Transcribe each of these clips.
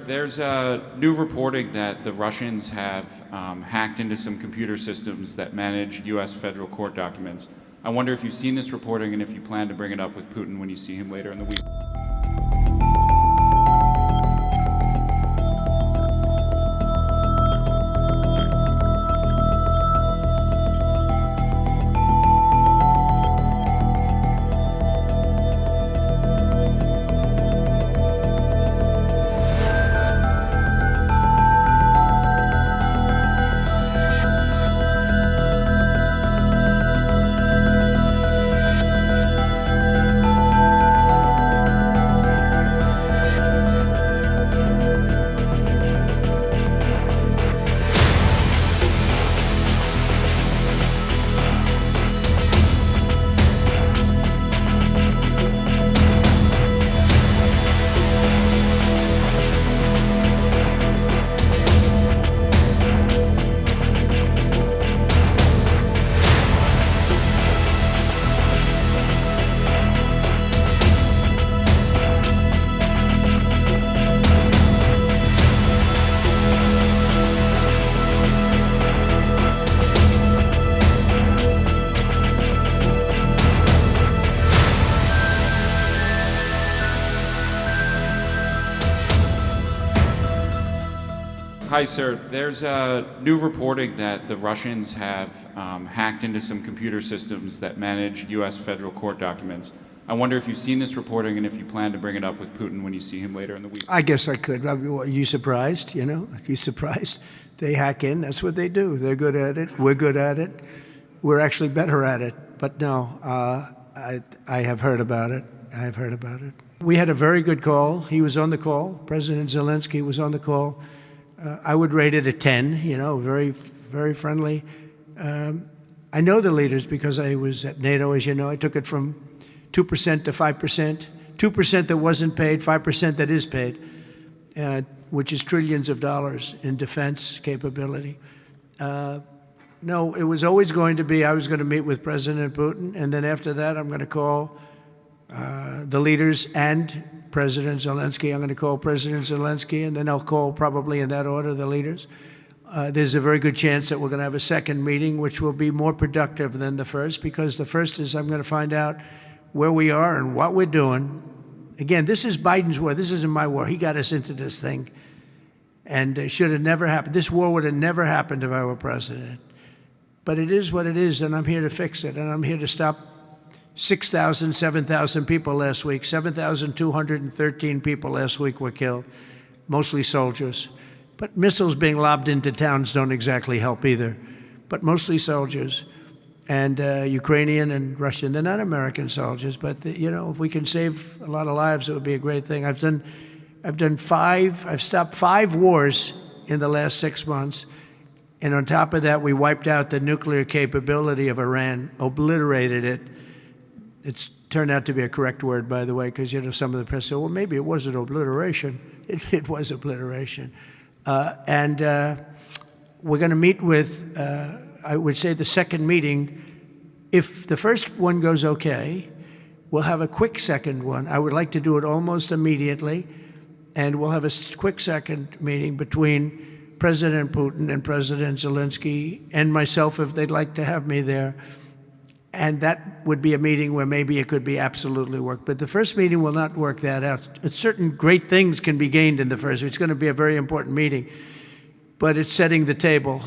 there's new reporting that the Russians have hacked into some computer systems that manage U.S. federal court documents. I wonder if you've seen this reporting and if you plan to bring it up with Putin when you see him later in the week. Hi, sir. There's new reporting that the Russians have hacked into some computer systems that manage U.S. federal court documents. I wonder if you've seen this reporting and if you plan to bring it up with Putin when you see him later in the week. I guess I could. Are you surprised? You know, are you surprised? They hack in. That's what they do. They're good at it. We're good at it. We're actually better at it. But no, I have heard about it. I have heard about it. We had a very good call. He was on the call. President Zelensky was on the call. I would rate it a 10, you know, very, very friendly. I know the leaders because I was at NATO, as you know. I took it from 2% to 5%, 2% that wasn't paid, 5% that is paid, which is trillions of dollars in defense capability. No, it was always going to be, I was going to meet with President Putin, and then after that, I'm going to call the leaders and President Zelensky. I'm going to call President Zelensky, and then I'll call, probably in that order, the leaders. There's a very good chance that we're going to have a second meeting, which will be more productive than the first, because the first is I'm going to find out where we are and what we're doing. Again, this is Biden's war. This isn't my war. He got us into this thing, and it should have never happened. This war would have never happened if I were president. But it is what it is, and I'm here to fix it, and I'm here to stop 6,000, 7,000 people last week. 7,213 people last week were killed, mostly soldiers. But missiles being lobbed into towns don't exactly help either, but mostly soldiers. And Ukrainian and Russian. They're not American soldiers, but you know, if we can save a lot of lives, it would be a great thing. I've stopped 5 wars in the last 6 months. And on top of that, we wiped out the nuclear capability of Iran, obliterated it. It's turned out to be a correct word, by the way, because, you know, some of the press said, well, maybe it wasn't obliteration. It was obliteration. And we're going to meet with, I would say, the second meeting. If the first one goes okay, we'll have a quick second one. I would like to do it almost immediately. And we'll have a quick second meeting between President Putin and President Zelensky and myself, if they'd like to have me there. And that would be a meeting where maybe it could be absolutely work. But the first meeting will not work that out. Certain great things can be gained in the first. It's going to be a very important meeting. But it's setting the table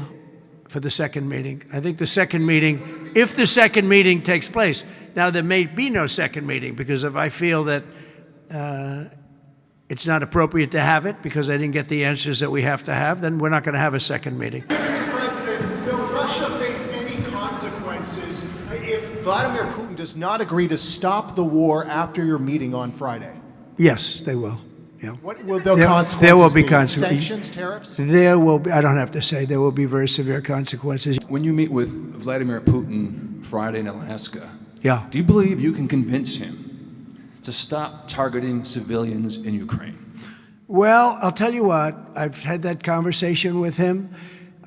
for the second meeting. I think the second meeting, if the second meeting takes place. Now, there may be no second meeting, because if I feel that it's not appropriate to have it because I didn't get the answers that we have to have, then we're not going to have a second meeting. Mr. President, will Russia face any consequences if Vladimir Putin does not agree to stop the war after your meeting on Friday? Yes, they will. Yeah. What will the consequences There will be be? consequences. Sanctions, tariffs? There will be, I don't have to say, there will be very severe consequences. When you meet with Vladimir Putin Friday in Alaska, Yeah. do you believe you can convince him to stop targeting civilians in Ukraine? Well, I'll tell you what, I've had that conversation with him.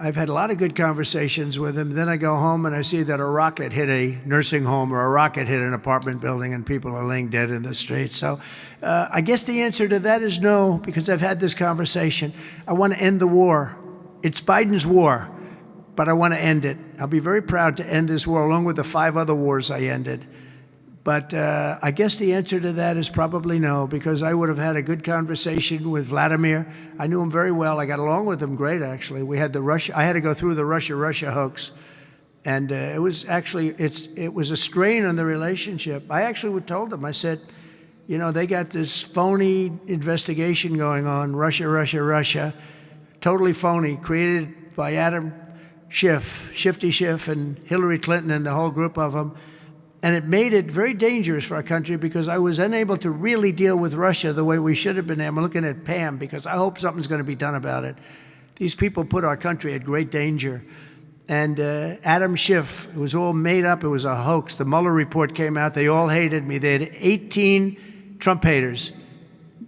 I've had a lot of good conversations with him. Then I go home and I see that a rocket hit a nursing home or a rocket hit an apartment building and people are laying dead in the streets. So I guess the answer to that is no, because I've had this conversation. I want to end the war. It's Biden's war, but I want to end it. I'll be very proud to end this war along with the 5 other wars I ended. But I guess the answer to that is probably no, because I would have had a good conversation with Vladimir. I knew him very well. I got along with him great, actually. We had I had to go through the Russia hoax. And it was actually, it was a strain on the relationship. I actually told him, I said, you know, they got this phony investigation going on, Russia, totally phony, created by Adam Schiff, Shifty Schiff, and Hillary Clinton and the whole group of them. And it made it very dangerous for our country because I was unable to really deal with Russia the way we should have been. I'm looking at Pam because I hope something's going to be done about it. These people put our country at great danger. And Adam Schiff, it was all made up. It was a hoax. The Mueller report came out. They all hated me. They had 18 Trump haters.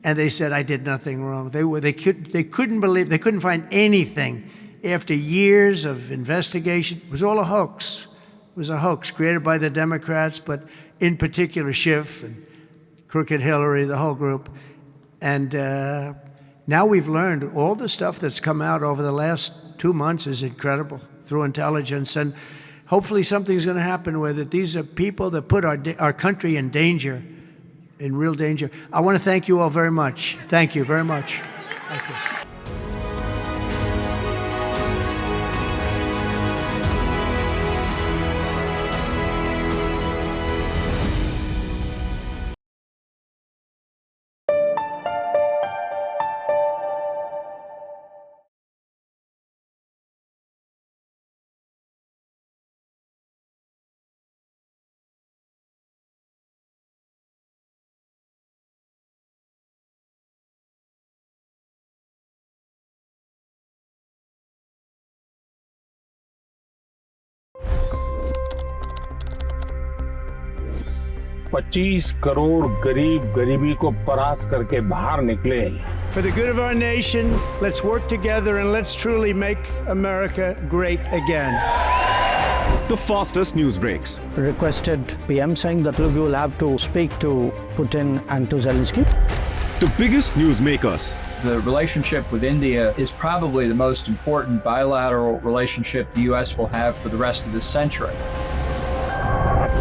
And they said I did nothing wrong. They couldn't believe, they couldn't find anything. After years of investigation, it was all a hoax. It was a hoax created by the Democrats, but in particular Schiff and Crooked Hillary, the whole group. And now we've learned all the stuff that's come out over the last 2 months is incredible through intelligence. And hopefully something's going to happen with it. These are people that put our country in danger, in real danger. I want to thank you all very much. Thank you very much. Thank you. $25 crore गरीब गरीबी को परास्त करके बाहर निकले। For the good of our nation, let's work together and let's truly make America great again. The fastest news breaks. Requested PM saying that look, you will have to speak to Putin and to Zelensky. The biggest news makers. The relationship with India is probably the most important bilateral relationship the U.S. will have for the rest of this century.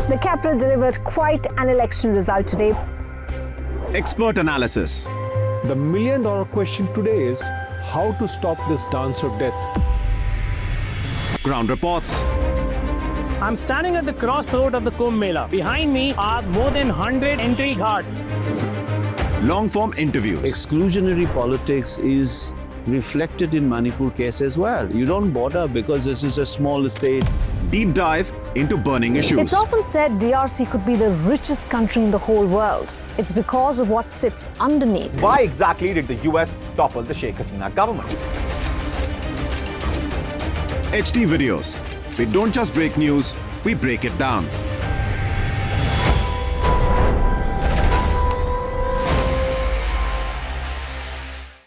The capital delivered quite an election result today. Expert analysis. The million-dollar question today is how to stop this dance of death. Ground reports. I'm standing at the crossroad of the Kumbh Mela. Behind me are more than 100 entry ghats. Long-form interviews. Exclusionary politics is reflected in Manipur case as well. You don't bother because this is a small state. Deep dive into burning issues. It's often said DRC could be the richest country in the whole world. It's because of what sits underneath. Why exactly did the US topple the Sheikh Hasina government? HT videos. We don't just break news, we break it down.